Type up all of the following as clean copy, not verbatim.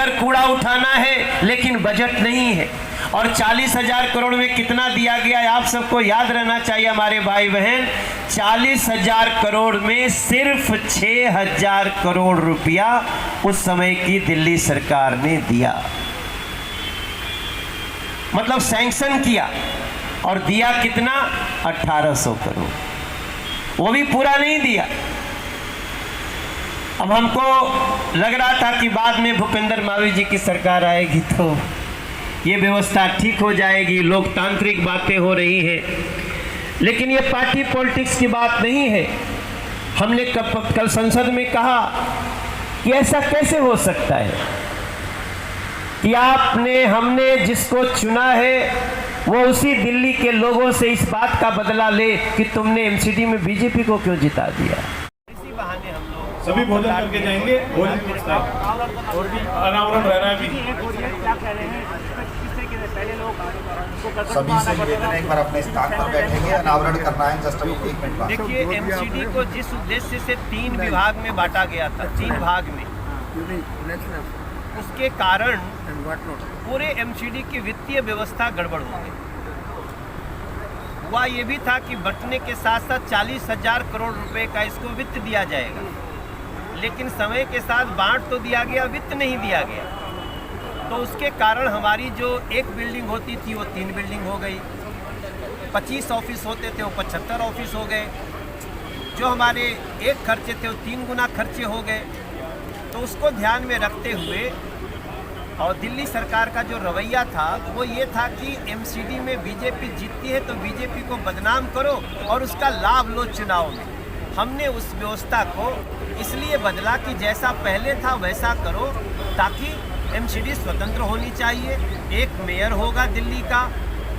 घर कूड़ा उठाना है लेकिन बजट नहीं है। और 40,000 करोड़ में कितना दिया गया है आप सबको याद रहना चाहिए हमारे भाई बहन। 40,000 करोड़ में सिर्फ 6,000 करोड़ रुपया उस समय की दिल्ली सरकार ने दिया, मतलब सैंक्शन किया, और दिया कितना? 1,800 करोड़, वो भी पूरा नहीं दिया। अब हमको लग रहा था कि बाद में भूपेंद्र मावी जी की सरकार आएगी तो ये व्यवस्था ठीक हो जाएगी, लोकतांत्रिक बातें हो रही हैं, लेकिन ये पार्टी पॉलिटिक्स की बात नहीं है। हमने कल संसद में कहा कि ऐसा कैसे हो सकता है कि हमने जिसको चुना है वो उसी दिल्ली के लोगों से इस बात का बदला ले कि तुमने एमसीडी में बीजेपी को क्यों जिता दिया। इसी बहाने हम लोग सभी भोजन करके जाएंगे, भोजन और भी अनावरण रह रहा है। सभी से निवेदन है, एक बार अपने स्थान पर बैठेंगे, अनावरण करना है जस्ट अभी 1 मिनट बाद। देखिए, एमसीडी को जिस उद्देश्य से 3 विभाग में बांटा गया था, 3 भाग में, उसके कारण पूरे एमसीडी की वित्तीय व्यवस्था गड़बड़ हो गई। हुआ ये भी था कि बंटने के साथ साथ 40,000 करोड़ रुपए का इसको वित्त दिया जाएगा, लेकिन समय के साथ बांट तो दिया गया, वित्त नहीं दिया गया। तो उसके कारण हमारी जो एक बिल्डिंग होती थी वो 3 बिल्डिंग हो गई, 25 ऑफिस होते थे वो 75 ऑफिस हो गए, जो हमारे एक खर्चे थे वो 3 गुना खर्चे हो गए। तो उसको ध्यान में रखते हुए और दिल्ली सरकार का जो रवैया था वो ये था कि एमसीडी में बीजेपी जीतती है तो बीजेपी को बदनाम करो और उसका लाभ लो चुनाव में। हमने उस व्यवस्था को इसलिए बदला कि जैसा पहले था वैसा करो, ताकि एमसीडी स्वतंत्र होनी चाहिए। एक मेयर होगा दिल्ली का,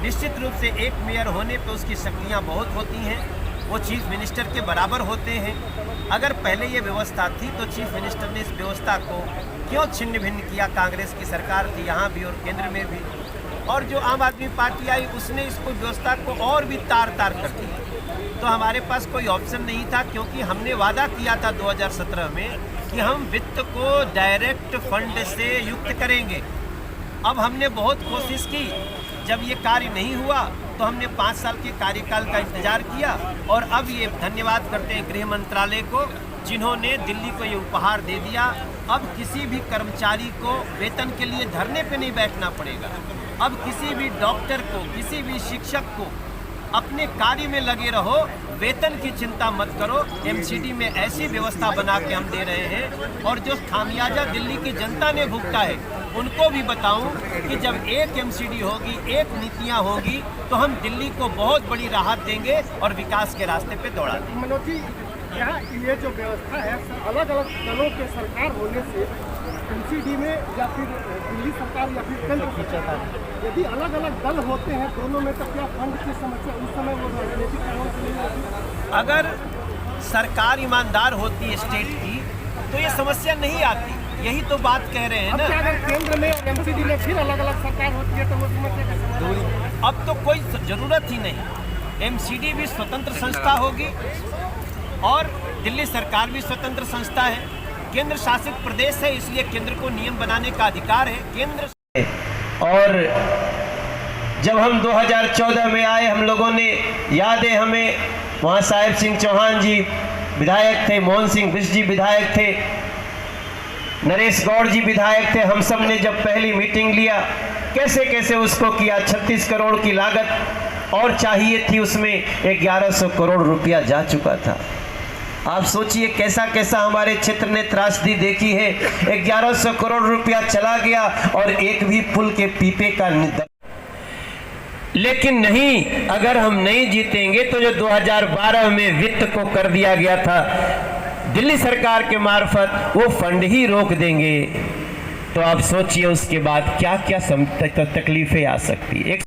निश्चित रूप से एक मेयर होने पे उसकी शक्तियाँ बहुत होती हैं, वो चीफ मिनिस्टर के बराबर होते हैं। अगर पहले ये व्यवस्था थी तो चीफ मिनिस्टर ने इस व्यवस्था को क्यों छिन्न भिन्न किया? कांग्रेस की सरकार थी यहाँ भी और केंद्र में भी, और जो आम आदमी पार्टी आई उसने इसको व्यवस्था को और भी तार तार कर दिया। तो हमारे पास कोई ऑप्शन नहीं था, क्योंकि हमने वादा किया था 2017 में कि हम वित्त को डायरेक्ट फंड से युक्त करेंगे। अब हमने बहुत कोशिश की, जब ये कार्य नहीं हुआ तो हमने 5 साल के कार्यकाल का इंतजार किया, और अब ये धन्यवाद करते हैं गृह मंत्रालय को, जिन्होंने दिल्ली को ये उपहार दे दिया। अब किसी भी कर्मचारी को वेतन के लिए धरने पे नहीं बैठना पड़ेगा। अब किसी भी डॉक्टर को, किसी भी शिक्षक को अपने कार्य में लगे रहो, वेतन की चिंता मत करो। एमसीडी में ऐसी व्यवस्था बना के हम दे रहे हैं, और जो खामियाजा दिल्ली की जनता ने भुगता है उनको भी बताऊं कि जब एक एमसीडी होगी, एक नीतियां होगी, तो हम दिल्ली को बहुत बड़ी राहत देंगे और विकास के रास्ते पे दौड़ा देंगे। मनोज जी, यहाँ ये जो व्यवस्था है अलग अलग दलों के सरकार होने से एमसीडी में या फिर दिल्ली सरकार या फिर केंद्र सरकार, यदि अलग अलग दल होते हैं दोनों में, तो क्या फंड की समस्या उस समय वो राजनीतिक कारणों से नहीं होती? अगर सरकार ईमानदार होती है स्टेट की तो ये समस्या नहीं आती। यही तो बात कह रहे हैं ना। अगर केंद्र में और एमसीडी में फिर अलग अलग सरकार होती है तो वो समस्या का समाधान? अब तो कोई जरूरत ही नहीं। एमसीडी भी स्वतंत्र संस्था होगी और दिल्ली सरकार भी स्वतंत्र संस्था है। केंद्र शासित प्रदेश है, इसलिए केंद्र को नियम बनाने का अधिकार है केंद्र। और जब हम 2014 में आए, हम लोगों ने, याद है हमें, वहाँ साहेब सिंह चौहान जी विधायक थे, मोहन सिंह बिष्ट जी विधायक थे, नरेश गौड़ जी विधायक थे। हम सब ने जब पहली मीटिंग लिया, कैसे कैसे उसको किया। 36 करोड़ की लागत और चाहिए थी, उसमें 1100 करोड़ रुपया जा चुका था। आप सोचिए कैसा कैसा हमारे क्षेत्र ने त्रासदी देखी है। 1100 करोड़ रुपया चला गया और एक भी पुल के पीपे का निधन। लेकिन नहीं, अगर हम नहीं जीतेंगे तो जो 2012 में वित्त को कर दिया गया था दिल्ली सरकार के मार्फत, वो फंड ही रोक देंगे। तो आप सोचिए उसके बाद क्या क्या तकलीफें आ सकती है।